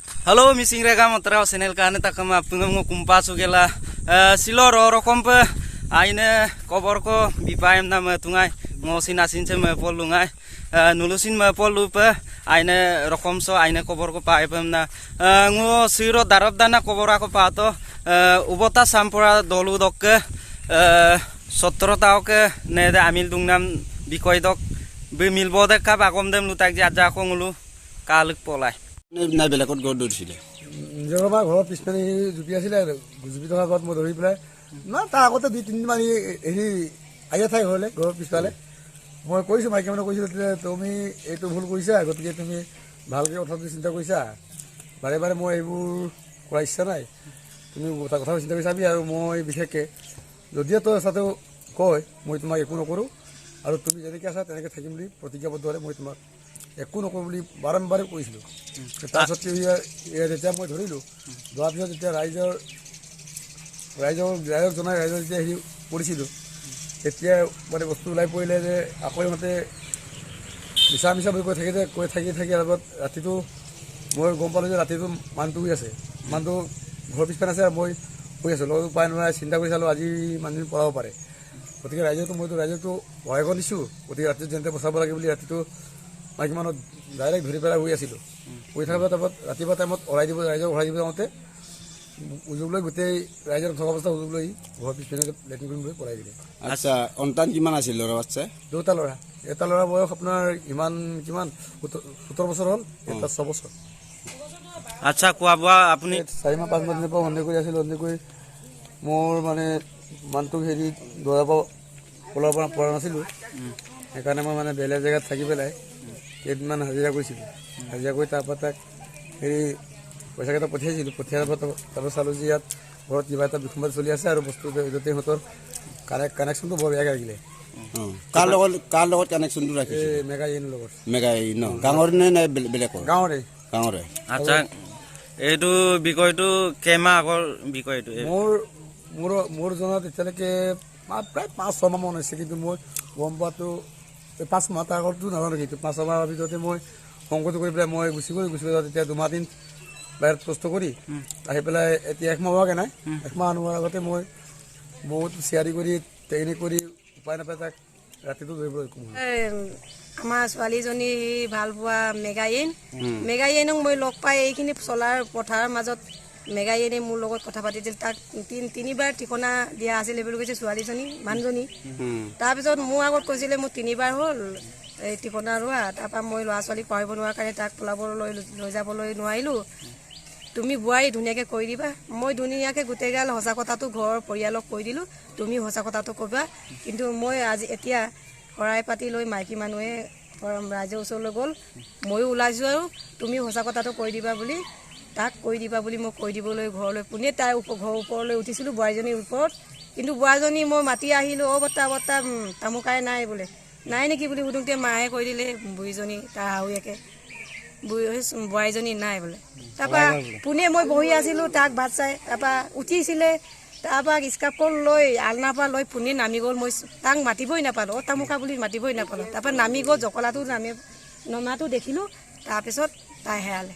Halo missing rega motra channel kan ta kama pungam kumpa sugela silo rokom pe aine kobor ko bipaim na me tungai ngosin asin se me polungai nulusin me polu pe aine rokom so aine kobor ko paipem na ngo siro darab dana kobora ko pato ubota sampura dolu dokke 17 taoke ne amil dungnam bikoi dok be milbode ka bagom dem lutak ja ko ngulu kaluk polai নাই বেলেগত গড় দৌৰিছিলে নিজৰ আমাৰ ঘৰৰ পিছফালে জুপি আছিলে জুপি থকাৰ আগত মই ধৰি পেলাই না তাৰ আগতে 2-3 মান হেৰি আহি ঠাই ঘৰলৈ ঘৰৰ পিছফালে মই কৈছোঁ মাইকী মানুহে কৈছিলোঁ যে তুমি এইটো ভুল কৰিছা গতিকে তুমি ভালকৈ কথাটো চিন্তা কৰিছা বাৰে বাৰে মই এইবোৰ কৰা ইচ্ছা নাই তুমি কথা চিন্তা কৰি চাবি আৰু মই বিশেষকৈ যদিও তই চাতেও কয় মই তোমাক একো নকৰোঁ আৰু তুমি যেনেকৈ আছা তেনেকৈ থাকিম বুলি প্ৰতিজ্ঞাবদ্ধ হ'লে মই তোমাক একো নকৰোঁ বুলি বাৰম্বাৰে কৈছিলোঁ তাৰপিছত যেতিয়া মই ধৰিলোঁ ধৰাৰ পিছত যেতিয়া ৰাইজক জনাই ৰাইজক যেতিয়া হেৰি কৰিছিলোঁ তেতিয়া মানে বস্তু ওলাই পৰিলে যে আকৌ ইহঁতে মিছা বুলি কৈ থাকি আগত ৰাতিটো মই গম পালোঁ যে ৰাতিটো মানুহটো শুই আছে মানুহটো ঘৰৰ পিছফালে আছে আৰু মই শুই আছোঁ লগত উপায় নোলাই চিন্তা কৰি চালোঁ আজি মানুহজনী পলাব পাৰে গতিকে ৰাইজকতো ভয় কৰি দিছোঁ গতিকে ৰাতিটো যেনেকৈ বচাব লাগে বুলি ৰাতিটো মাইকী মানুহ ডাইৰেক্ট ধৰি পেলাই শুই আছিলোঁ শুই থকাৰ তাৰপৰা ৰাতিপুৱা টাইমত ৰাইজক ওলাই দিব যাওঁতে উজুক লৈ গোটেই ৰাইজৰ থকা অৱস্থা উজুক লৈ ঘৰৰ পিছপিনে লেট্ৰিন কৰিম লৈ পলাই দিলে আচ্ছা সন্তান কিমান আছিল ল'ৰা বাচ্ছা দুটা ল'ৰা এটা ল'ৰা বয়স আপোনাৰ কিমান 17 বছৰ হ'ল এটা 6 বছৰ আচ্ছা কোৱা বোৱা আপুনি 4-5 মাহ দিনৰ পৰা সন্দেহ কৰি আছিলোঁ সন্দেহ কৰি মোৰ মানে মানুহটোক হেৰি দৌৰাব পলাব পৰা নাছিলোঁ সেইকাৰণে মই মানে বেলেগ জেগাত থাকি পেলাই কেইদিনমান হাজিৰা কৰিছিলোঁ হাজিৰা কৰি তাৰপৰা তাক হেৰি পইচাকেইটা পঠিয়াইছিলোঁ পঠিয়াৰ তাৰপৰা চালোঁ যে ইয়াত ঘৰত কিবা এটা বিসম্বাদ চলি আছে আৰু বস্তু য'তে সিহঁতৰ কানেকশ্যনটো বৰ বেয়াকৈ ৰাখিলে কাৰ লগত কানেকশ্যনটো ৰাখিছে মেগাইনৰ লগত ন গাঁৱৰে নে বেলেগৰ গাঁৱৰে আচ্ছা এইটো বিষয়টো কেইমাহ আগৰ বিষয় এইটো মোৰ জনাত এতিয়ালৈকে প্ৰায় 5-6 মাহমান হৈছে কিন্তু মই গম পোৱাটো 5 মাহ তাৰ আগতো নাজানো কিন্তু 5 মাহৰ ভিতৰতে মই সংকট কৰি পেলাই মই গুচি গ'লোঁ তেতিয়া 2 মাহ দিন বাহিৰত কষ্ট কৰি আহি পেলাই এতিয়া 1 মাহ হোৱাকৈ নাই 1 মাহ নোহোৱাৰ আগতে মই বহুত চিয়াৰি কৰি ট্ৰেইনিং কৰি উপায় নাপায় তাক ৰাতিটো ধৰিবলৈ আমাৰ ছোৱালীজনী ভাল পোৱা মেগাইনক মই লগ পাই এইখিনি চলাৰ পথাৰৰ মাজত মেগাইনে মোৰ লগত কথা পাতিছিল তাক 3বাৰ ঠিকনা দিয়া আছিলে বুলি কৈছে ছোৱালীজনী মানুহজনী তাৰপিছত মোৰ আগত কৈছিলে মোৰ 3বাৰ হ'ল এই ঠিকনা ৰোৱা তাৰপৰা মই ল'ৰা ছোৱালীক পঢ়িব নোৱাৰাৰ কাৰণে তাক পলাবলৈ লৈ যাবলৈ নোৱাৰিলোঁ তুমি বোৱাৰী ধুনীয়াকৈ কৈ দিবা মই ধুনীয়াকৈ গোটেইগাল সঁচা কথাটো ঘৰৰ পৰিয়ালক কৈ দিলোঁ তুমি সঁচা কথাটো ক'বা কিন্তু মই এতিয়া শৰাই পাতি লৈ মাইকী মানুহে ৰাইজৰ ওচৰলৈ গ'ল ময়ো ওলাইছোঁ আৰু তুমি সঁচা কথাটো কৈ দিবা বুলি তাক কৈ দিবা বুলি মই কৈ দিবলৈ ঘৰলৈ পোনে তাই ঘৰৰ ওপৰলৈ উঠিছিলোঁ বোৱাৰীজনীৰ ওপৰত কিন্তু বোৱাৰীজনী মই মাতি আহিলোঁ বত্তা তামোকাই নাই বোলে নাই নেকি বুলি সুধোঁতে মায়ে কৈ দিলে বুঢ়ীজনী তাৰ শাহুৱেকে বোৱাৰীজনী নাই বোলে তাৰপৰা পোনে মই বহি আছিলোঁ তাক ভাত চাই তাৰপৰা উঠিছিলে তাৰপৰা স্কাৰ্ফখন লৈ আলনাৰ পৰা লৈ পোনে নামি গ'ল মই তাক মাতিবই নাপালোঁ তামোকা বুলি মাতিবই নাপালোঁ তাৰপৰা নামি গ'ল জকলাটো নমাটো দেখিলোঁ তাৰপিছত তাই হেৰালে